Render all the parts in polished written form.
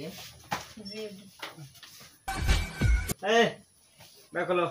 कीजिए। देख लो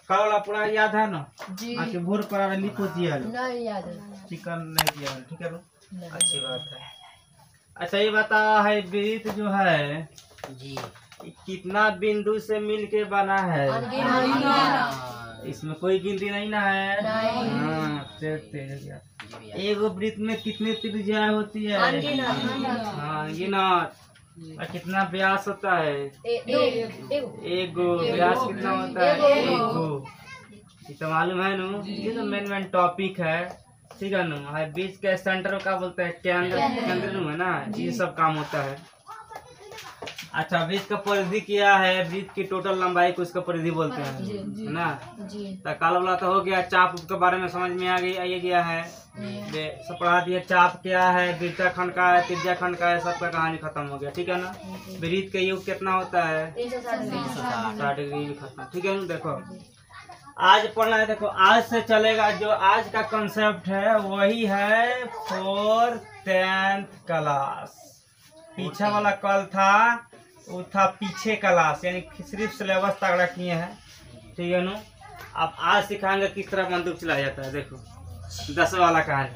कल पूरा याद है ना जी? आके भोर पर लिखो दिया नहीं याद है, चिकन नहीं दिया, ठीक है ना? अच्छी बात है। अच्छा ये बता है वृत्त जो है जी कितना बिंदु से मिल के बना है? इसमें कोई गिनती नहीं ना है? हाँ एक वृत्त में कितनी त्रिज्या होती है? हाँ गिनत। और कितना व्यास होता है? एक गो। व्यास कितना होता है? एक गो। ये तो मालूम है ना? ये तो मेन टॉपिक है, ठीक है ना? बीच के सेंटर का बोलते हैं केंद्र, केंद्र है ना? ये सब काम होता है। अच्छा वृत्त का परिधि क्या है? वृत्त की टोटल लंबाई को इसका परिधि बोलते हैं, है ना? तो काला वाला तो हो गया। चाप के बारे में समझ में आ गया है, सब पढ़ा दिया। चाप क्या है, वृत्ताखंड का है, त्रिज्याखंड का है, सबका कहानी खत्म हो गया, ठीक है ना? वृत्त का योग कितना होता है? 360 डिग्री खत्म, ठीक है ना? देखो आज पढ़ना है, देखो आज से चलेगा। जो आज का कंसेप्ट है वही है 4th 10th क्लास। पीछे वाला कल था वो था पीछे क्लास, यानी सिर्फ सिलेबस तगड़ा किए हैं, ठीक है ना? अब आज सिखाएंगे किस तरह बंदूक चलाया जाता है। देखो 10 वाला कहानी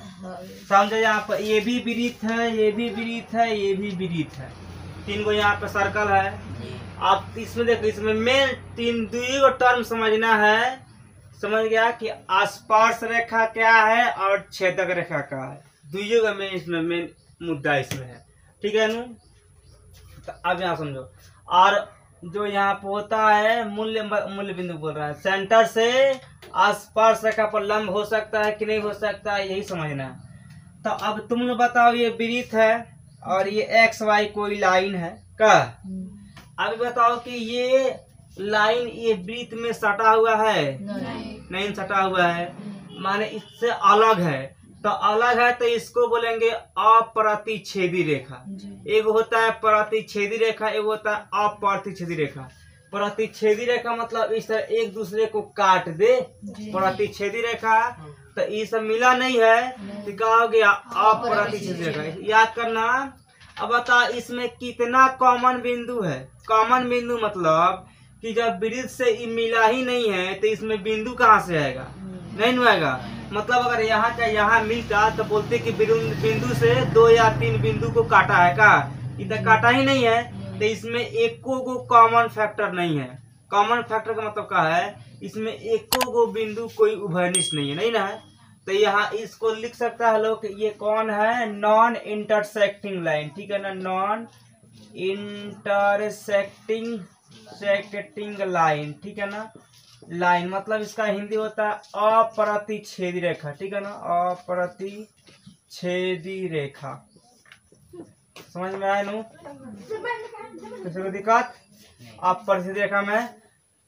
समझे। यहाँ पर ये भी वृत्त है, ये भी वृत्त है, ये भी वृत्त है। 3 गो यहाँ पे सर्कल है। अब इसमें देखो, इसमें मेन 2 टर्म समझना है। समझ गया कि स्पर्श रेखा क्या है और छेदक रेखा क्या है? 2 का मेन इसमें मेन मुद्दा इसमें है, ठीक है ना? तो अब यहाँ समझो। और जो यहाँ पे होता है मूल्य बिंदु बोल रहा है, सेंटर से स्पर्श रेखा पर लंब हो सकता है कि नहीं हो सकता है, यही समझना है। तो अब तुम लोग बताओ, ये वृत्त है और ये XY कोई लाइन है का? अभी बताओ कि ये लाइन ये वृत्त में सटा हुआ है? नहीं सटा हुआ है, माने इससे अलग है। तो अलग है तो इसको बोलेंगे अप्रतिच्छेदी रेखा। एक होता है प्रतिच्छेदी रेखा, एक होता है अप्रतिच्छेदी रेखा। प्रतिच्छेदी रेखा मतलब इस तरह एक दूसरे को काट दे, प्रतिच्छेदी रेखा। तो ये सब मिला नहीं है तो क्या हो गया? अप्रतिच्छेदी रेखा। याद करना। अब बता इसमें कितना कॉमन बिंदु है? कॉमन बिंदु मतलब कि जब वृत्त से मिला ही नहीं है तो इसमें बिंदु कहाँ से आएगा? नहीं आएगा। मतलब अगर यहाँ का यहाँ मिलता तो बोलते कि बिंदु से 2 या 3 बिंदु को काटा है का? इधर काटा ही नहीं है तो इसमें एको को कॉमन फैक्टर नहीं है। कॉमन फैक्टर का मतलब क्या है? इसमें एको को बिंदु कोई उभयनिष्ठ नहीं है, नहीं ना है? तो यहाँ इसको लिख सकता है लोग, ये कौन है? नॉन इंटरसेक्टिंग लाइन, ठीक है ना? नॉन इंटरसेक्टिंग लाइन, ठीक है ना? लाइन मतलब इसका हिंदी होता है अप्रतिच्छेदी रेखा, ठीक है ना? अप्रतिच्छेदी रेखा। समझ में आया नु? किसी को दिक्कत? अप्रतिच्छेदी रेखा में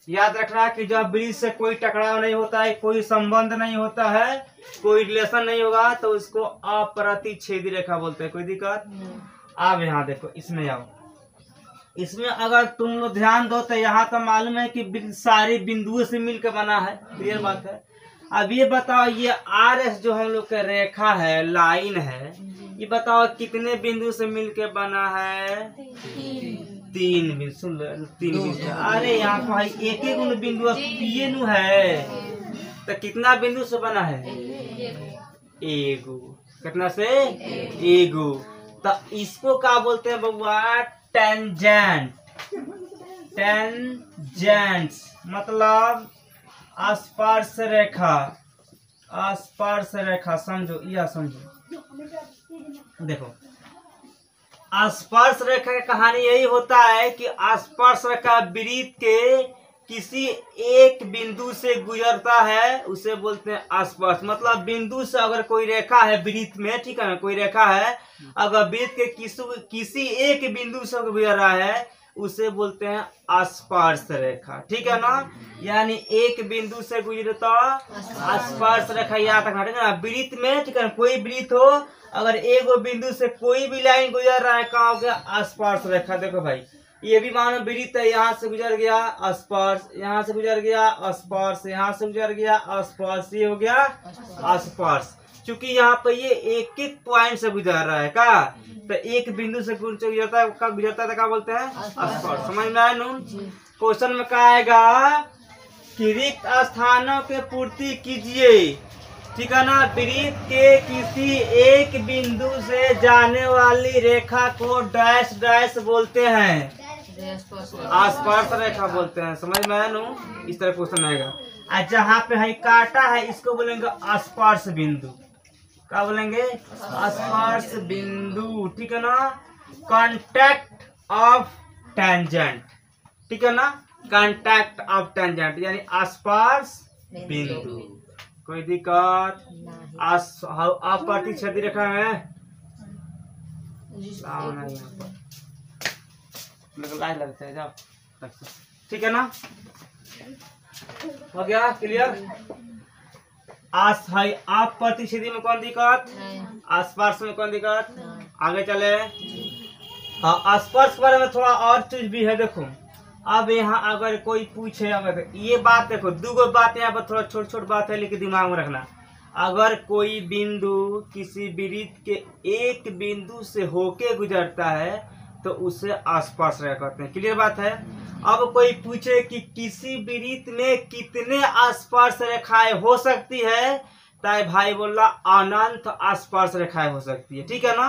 याद रखना कि जब वृत्त से कोई टकराव नहीं होता है, कोई संबंध नहीं होता है, कोई रिलेशन नहीं होगा तो उसको अप्रतिच्छेदी रेखा बोलते हैं। कोई दिक्कत? अब यहाँ देखो, इसमें आओ। इसमें अगर तुम लोग ध्यान दो तो यहाँ तो मालूम है कि सारे बिंदुओं से मिलकर बना है, क्लियर बात है। अब ये बताओ, ये RS जो हम लोग का रेखा है, लाइन है, ये बताओ कितने बिंदु से मिलकर बना है? 3 बिंदु। सुन लो, 3 बिंदु। अरे यहाँ पर एक बिंदु ये नु है तो कितना बिंदु से बना है? एगो। कितना से? एगो। तो इसको क्या बोलते हैं बबुआ? टेंजेंट। टेंजेंट्स मतलब स्पर्श रेखा। स्पर्श रेखा समझो, यह समझो। देखो स्पर्श रेखा की कहानी यही होता है कि स्पर्श रेखा वृत्त के किसी एक बिंदु से गुजरता है, उसे बोलते हैं स्पर्श। मतलब बिंदु से अगर कोई रेखा है वृत्त में, ठीक है ना? कोई रेखा है, अगर वृत्त के किसी एक बिंदु से गुजर रहा है उसे बोलते हैं स्पर्श रेखा, ठीक है ना? यानी एक बिंदु से गुजरता स्पर्श रेखा याद रखना, ठीक है ना? वृत्त में, ठीक है ना? कोई वृत्त हो, अगर एक बिंदु से कोई भी लाइन गुजर रहा है, कहाँ हो गया? स्पर्श रेखा। देखो भाई, ये भी मानो वृत्त है, यहाँ से गुजर गया स्पर्श, यहाँ से गुजर गया स्पर्श, यहाँ से गुजर गया स्पर्श, ये हो गया स्पर्श। चूंकि यहाँ पे ये एक एक पॉइंट से गुजर रहा है का, तो एक बिंदु से गुजरता है क्या बोलते हैं, स्पर्श। समझ में आया नू। क्वेश्चन में क्या आएगा कि रिक्त स्थानों के पूर्ति कीजिए, ठीक है ना। वृत्त के किसी एक बिंदु से जाने वाली रेखा को डैश डैश बोलते हैं, स्पर्श रेखा बोलते हैं। समझ में आया नू। इस तरह क्वेश्चन आएगा। और जहाँ पे है काटा है इसको बोलेंगे स्पर्श बिंदु। क्या बोलेंगे, स्पर्श बिंदु, ठीक है ना। कॉन्टैक्ट ऑफ टेंजेंट, ठीक है ना, कॉन्टैक्ट ऑफ टेंजेंट यानी स्पर्श बिंदु। कोई दिक्कत, अप्रतिच्छेदी रेखा है लाइन लगता है, जाओ, ठीक है ना। हो गया क्लियर। अप्रतिच्छेदी में कौन दिक्कत, स्पर्श में कौन दिक्कत। आगे चले। हाँ, स्पर्श के बारे में थोड़ा और चीज भी है। देखो अब यहाँ अगर कोई पूछे, अगर ये बात देखो, दो बात यहाँ पर थोड़ा छोट छोट बात है लेकिन दिमाग में रखना। अगर कोई बिंदु किसी वृत्त के एक बिंदु से होके गुजरता है तो उसे स्पर्श रेखा कहते हैं। क्लियर बात है। अब कोई पूछे कि किसी वृत्त में कितने स्पर्श रेखाएं हो सकती है, तो भाई बोल रहा अनंत स्पर्श रेखाएं हो सकती है, ठीक है ना।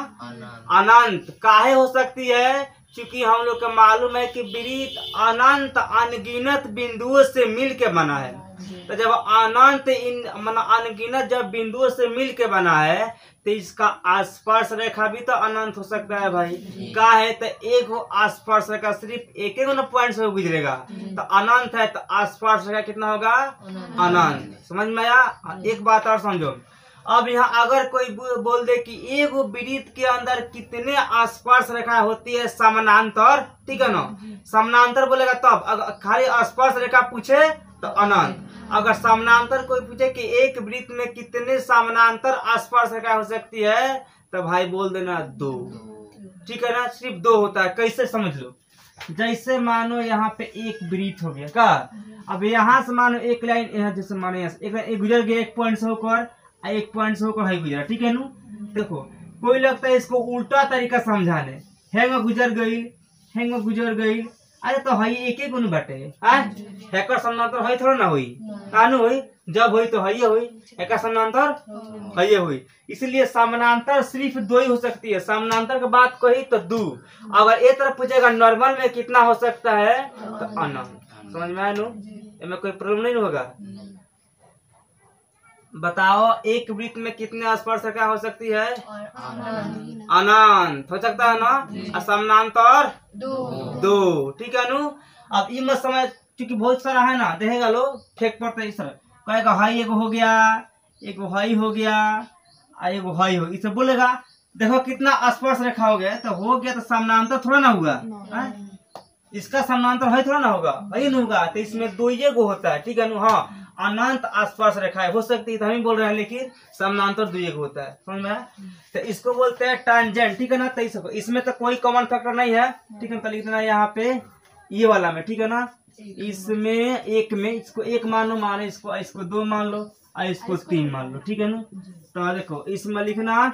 अनंत काहे हो सकती है, क्योंकि हम लोग को मालूम है कि वृत्त अनंत अनगिनत बिंदुओं से मिल के बना है। तो जब अनंत अनगिनत जब बिंदुओं से मिल के बना है तो इसका स्पर्श रेखा भी तो अनंत हो सकता है भाई। का है तो एक स्पर्श रेखा सिर्फ एक पॉइंट से गुजरेगा तो अनंत है, तो स्पर्श रेखा कितना होगा, अनंत। समझ में आया। एक बात और समझो। अब यहाँ अगर कोई बोल दे कि एक वृत्त के अंदर कितने स्पर्श रेखा होती है समानांतर, ठीक है ना। समानांतर बोलेगा तब, अगर खाली स्पर्श रेखा पूछे तो अनंत। अगर समानांतर कोई पूछे कि एक वृत्त में कितने समानांतर स्पर्श रेखा हो सकती है तो भाई बोल देना 2, ठीक है ना। सिर्फ 2 होता है। कैसे समझ लो, जैसे मानो यहाँ पे एक वृत्त हो गया का, अब यहाँ से मानो एक लाइन यहाँ जैसे मानो यहाँ एक गुजर गया, एक पॉइंट से होकर एक पॉइंट से होकर है गुजरा, ठीक है नू। देखो कोई लगता है इसको उल्टा तरीका समझाने, हैंग गुजर गई, अरे तो हई एक ही गुण बाटे, हैकर समानांतर हई थोड़ा ना हुई, कानू हुई, जब हुई तो हई हुई, हैकर समानांतर हई हुई। इसलिए समानांतर सिर्फ 2 ही हो सकती है। समानांतर की बात कही तो 2। अगर एक तरफ पूछेगा नॉर्मल में कितना हो सकता है तो अनंत। समझ में आया नू, इसमें कोई प्रॉब्लम नहीं होगा। बताओ एक वृत्त में कितने स्पर्श रेखा हो सकती है, अनंत हो सकता है ना। समानांतर 2, ठीक है नू। अब ये मत समझ, क्योंकि बहुत सारा है ना, देखेगा लोग फेंक पड़ता है इस तरह, कहेगा हाई एगो हो गया, एगो हाई हो गया, एगो हाई हो, इसे बोलेगा देखो कितना स्पर्श रेखा हो गया, तो हो गया तो समानांतर थोड़ा ना हुआ, इसका समानांतर है थोड़ा ना होगा, वही नहीं होगा। तो इसमें 2 ही गो होता है, ठीक है नू। हाँ, अनंत स्पर्श रेखाएं हो सकती है तो हम ही बोल रहे हैं, लेकिन समानांतर 2 एक होता है। समझ में। तो इसको बोलते हैं टांजेंट, ठीक है ना। तो इसमें तो कोई कॉमन फैक्टर नहीं है, ठीक है। तो लिखना यहाँ पे ये वाला में, ठीक है ना। इसमें एक में इसको 1 मानो, इसको 2 मान लो और इसको 3 मान लो, ठीक है ना। तो देखो इसमें लिखना,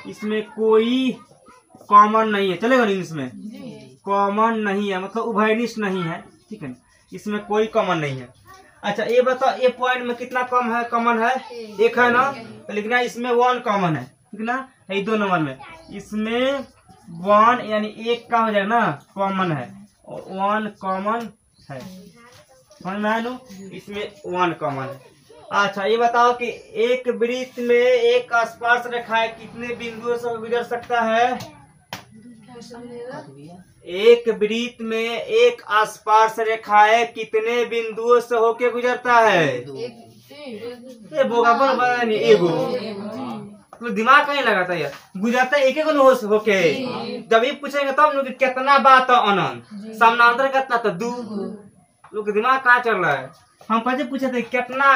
इसमें कोई कॉमन नहीं है, चलेगा नहीं। इसमें कॉमन नहीं है मतलब उभयनिष्ठ नहीं है, ठीक है। इसमें कोई कॉमन नहीं है। अच्छा ये बताओ, ये पॉइंट में कितना कम है, कॉमन है 1 है ना। तो लिखना इसमें 1 कॉमन है, ठीक ना। ये 2 नंबर में इसमें 1 यानी 1 का हो जाएगा ना, कॉमन है, और 1 कॉमन है। समझ में आया लो, इसमें 1 कॉमन है। अच्छा ये बताओ कि एक वृत्त में एक स्पर्श रेखा कितने बिंदुओं से गुजर सकता है। एक वृत्त में एक स्पर्श रेखाएं कितने बिंदुओं से होके गुजरता है। ये एगो तो दिमाग कहीं लगाता है यार, गुजरता एक एक होके। जब ये पूछेंगे तब लोग कितना बात है अनंत, समानांतर कितना तो 2। लोग दिमाग कहाँ चल रहा है। हम पहले पूछे थे कितना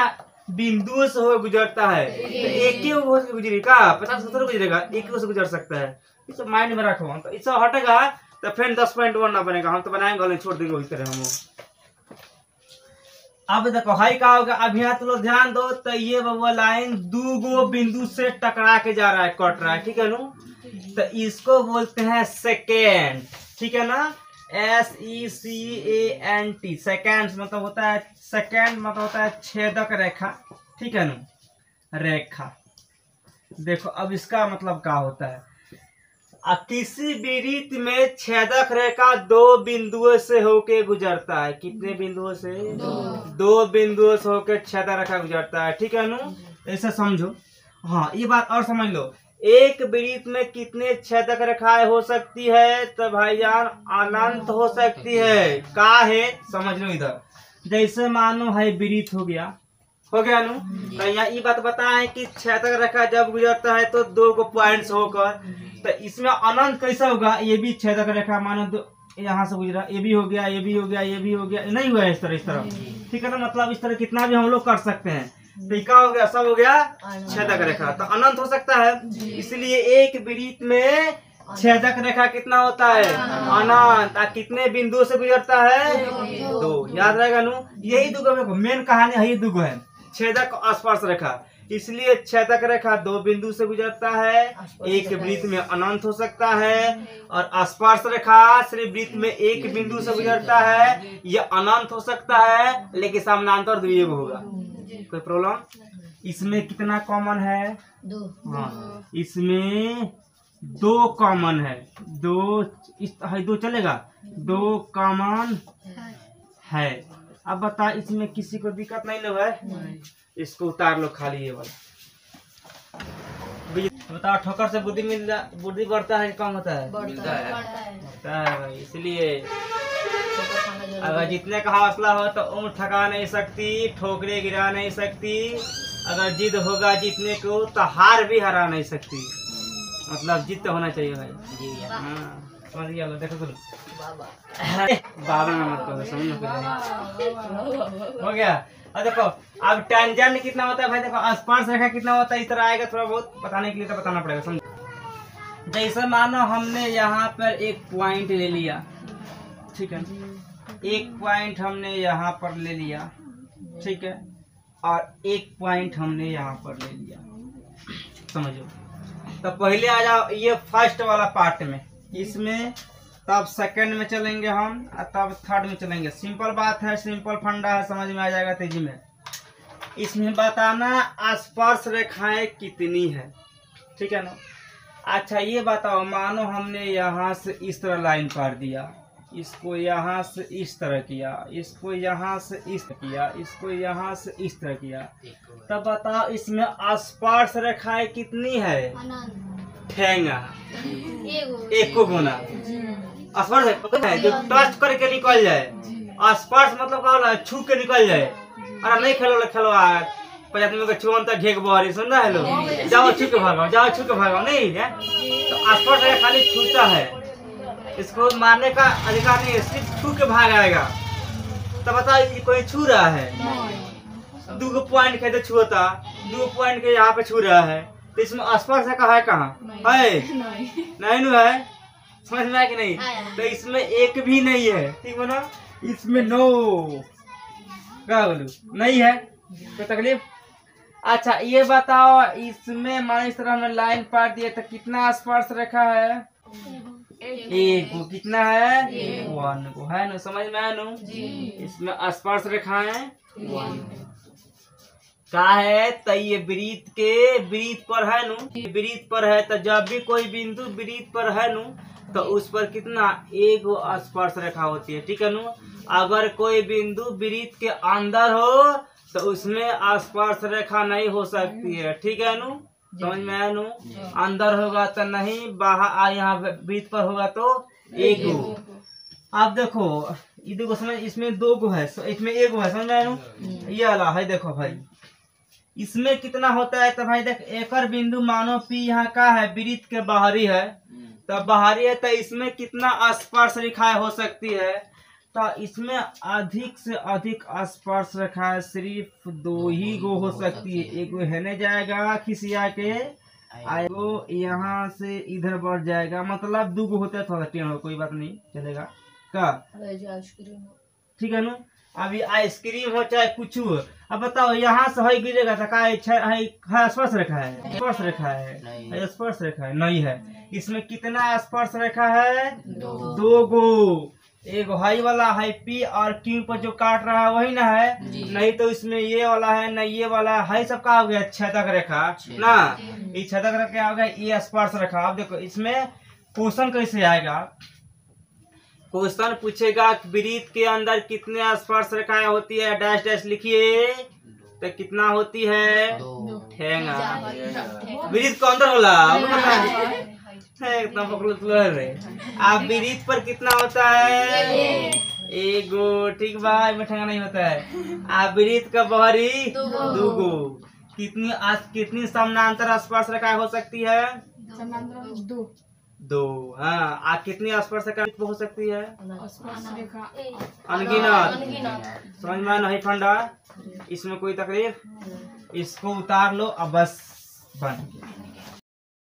बिंदुओं से हो गुजरता है, तो एक ही गुजरी का 50-70 गुजरेगा, एक ही से गुजर सकता है। इसे माइंड में रखो, तो इससे हटेगा तो फिर 10.1 ना बनेगा। हम तो बनाएंगे छोड़ देंगे इस तरह हम। अब देखो हाई का होगा। अब यहाँ तुम लोग ध्यान दो तो ये बबुआ लाइन दो गो बिंदु से टकरा के जा रहा है, कट रहा है, ठीक है ना। तो इसको बोलते हैं सेकेंड, ठीक है ना। SECANT सेकेंड मतलब होता है, सेकेंड मतलब होता है छेदक रेखा, ठीक है ना, रेखा। देखो अब इसका मतलब क्या होता है, किसी वृत्त में छेदक रेखा दो बिंदुओं से होके गुजरता है। कितने बिंदुओं से? दो बिंदुओं से होके छेदक रेखा गुजरता है, ठीक है ना। ऐसा समझो। हाँ ये बात और समझ लो, एक वृत्त में कितने छेदक रेखाएं हो सकती है? तो भाईजान अनंत हो सकती है। का है समझ लो इधर। जैसे मानो है वृत्त हो गया नु। तो यहाँ ये बात बताएं कि छेदक रेखा जब गुजरता है तो दो को पॉइंट्स होकर, तो इसमें अनंत कैसा होगा? ये भी छेदक रेखा मानो दो यहाँ से गुजरा, ये भी हो गया, ये भी हो गया, ये भी हो गया, नहीं हुआ इस तरह, ठीक है ना। मतलब इस तरह कितना भी हम लोग कर सकते हैं। तो क्या हो गया? सब हो गया छेदक रेखा, तो अनंत हो सकता है। इसलिए एक वृत्त में छेदक रेखा कितना होता है? अनंत। कितने बिंदुओं से गुजरता है? दो। याद रहेगा नु। यही दो मेन कहानी है, यही दो है छेदक स्पर्श रेखा। इसलिए छेदक रेखा दो बिंदु से गुजरता है, एक वृत्त में अनंत हो सकता है, और स्पर्श रेखा सिर्फ वृत्त में एक बिंदु से गुजरता है, यह अनंत हो सकता है लेकिन समानांतर द्वियुग होगा। कोई प्रॉब्लम? इसमें कितना कॉमन है? दो। हाँ इसमें दो कॉमन है, दो इस दो चलेगा, दो कॉमन है। अब बता इसमें किसी को दिक्कत नहीं ना है? इसको उतार लो खाली ये वाला। बताओ ठोकर से बुद्धि बढ़ता है कम होता है? बढ़ता है भाई। इसलिए अगर जितने का हौसला हो तो उम्र थका नहीं सकती, ठोकरे गिरा नहीं सकती। अगर जिद होगा जीतने को तो हार भी हरा नहीं सकती। मतलब जिद तो होना चाहिए भाई। समझ गया? देखो सुनो बाबा मत करो, समझ हो गया। और देखो अब टेंजेंट कितना होता है भाई? देखो स्पर्श रेखा कितना होता है? इस तरह आएगा, थोड़ा बहुत बताने के लिए तो बताना पड़ेगा, समझो। जैसे मानो हमने यहाँ पर एक पॉइंट ले लिया, ठीक है, एक पॉइंट हमने यहाँ पर ले लिया, ठीक है, और एक पॉइंट हमने यहाँ पर ले लिया, समझो। तो पहले आ जाओ ये फर्स्ट वाला पार्ट में, इसमें तब सेकंड में चलेंगे हम, तब थर्ड में चलेंगे। सिंपल बात है, सिंपल फंडा है, समझ में आ जाएगा तेजी में। इसमें बताना स्पर्श रेखाएं कितनी है, ठीक है ना। अच्छा ये बताओ, मानो हमने यहाँ से इस तरह लाइन काट दिया, इसको यहाँ से इस तरह किया, इसको यहाँ से इस तरह किया, इसको यहाँ से इस तरह किया, तब बताओ इसमें स्पर्श रेखाएं कितनी है? ठेंगा एक को गुना स्पर्श है जो टच करके निकल जाए। स्पर्श मतलब क्या होला? छू के निकल जाए। अरे नहीं खेलो खेलो आज 50 में छुअन तक घेक बहरी, सुन रहे लोग? जाओ छू के भागो, जाओ छू के भागो, नहीं है तो स्पर्श रेखा खाली छूता है, इसको मारने का अधिकार नहीं है, सिर्फ छू के भाग आएगा। तो बताओ ये कोई छू रहा है? दो पॉइंट के छुता, दो पॉइंट के यहाँ पे छू रहा है, तो इसमें स्पर्श रेखा है कहाँ? है नहीं नु है, समझ में आया कि नहीं? तो इसमें एक भी नहीं है, ठीक है ना। इसमें नो क्या बोलूं नहीं है, तो तकलीफ। अच्छा ये बताओ, इसमें मान इस तरह हमने लाइन पार दिए तो कितना स्पर्श रेखा है? एक को। कितना है? 1 को, है ना? समझ में आया ना? इसमें स्पर्श रेखा है 1 का है। तो ये वृत्त के वृत्त पर है नु, वृत्त पर है, तो जब भी कोई बिंदु वृत्त पर है नु तो उस पर कितना? एक स्पर्श रेखा होती है, ठीक है नु। अगर कोई बिंदु वृत्त के अंदर हो तो उसमें स्पर्श रेखा नहीं हो सकती है, ठीक है नु। समझ में आया नु? अंदर होगा तो नहीं, बाहर यहाँ वृत्त पर होगा तो एक गो। आप देखो ये देखो, समझ, इसमें 2 गो है, इसमें 1 गो है, समझ में आया नु? ये वाला है, देखो भाई इसमें कितना होता है? तो भाई देख एक बिंदु मानो पी यहाँ का है, वृत्त के बाहरी है, तो बाहरी है, तो इसमें कितना स्पर्श रेखाएं हो सकती है? तो इसमें अधिक से अधिक स्पर्श रेखाएं सिर्फ 2 ही गो हो सकती है। एक गो हेने जाएगा खिसिया के, एगो यहाँ से इधर बढ़ जाएगा, मतलब 2 गो होता है, थोड़ा टेढ़ हो, कोई बात नहीं चलेगा का, ठीक है ना। अभी आइसक्रीम हो चाहे कुछ हो, अब बताओ यहाँ से है गिरेगा तो का स्पर्श रेखा है, स्पर्श रेखा है, स्पर्श रेखा है नहीं है। इसमें कितना स्पर्श रेखा है? 2 गो। एक हाई वाला है पी और क्यू पर जो काट रहा है वही ना है, नहीं तो इसमें ये वाला है ना ये वाला है, सब का हो गया छेदक रेखा ना, ये छेदक रेखा हो गया, ये स्पर्श रेखा। अब देखो इसमें क्वेश्चन कैसे आएगा, क्वेश्चन पूछेगा वृत्त के अंदर कितने स्पर्श रेखाएं होती है, डैश डैश लिखिए, तो कितना होती है? ठेंगा। वृत्त के अंदर होला एकदम आप वृत्त पर कितना होता है? 1 गो। ठीक भाई, में ठेंगा नहीं होता है। आप वृत्त का बाहरी 2 गो। कितनी समानांतर स्पर्श रेखाएं हो सकती है? 2। हाँ, आप कितनी स्पर्श रेखा हो सकती है? अनगिनत। समझ में नहीं फंडा, इसमें कोई तकलीफ, इसको उतार लो अब बस बन गया।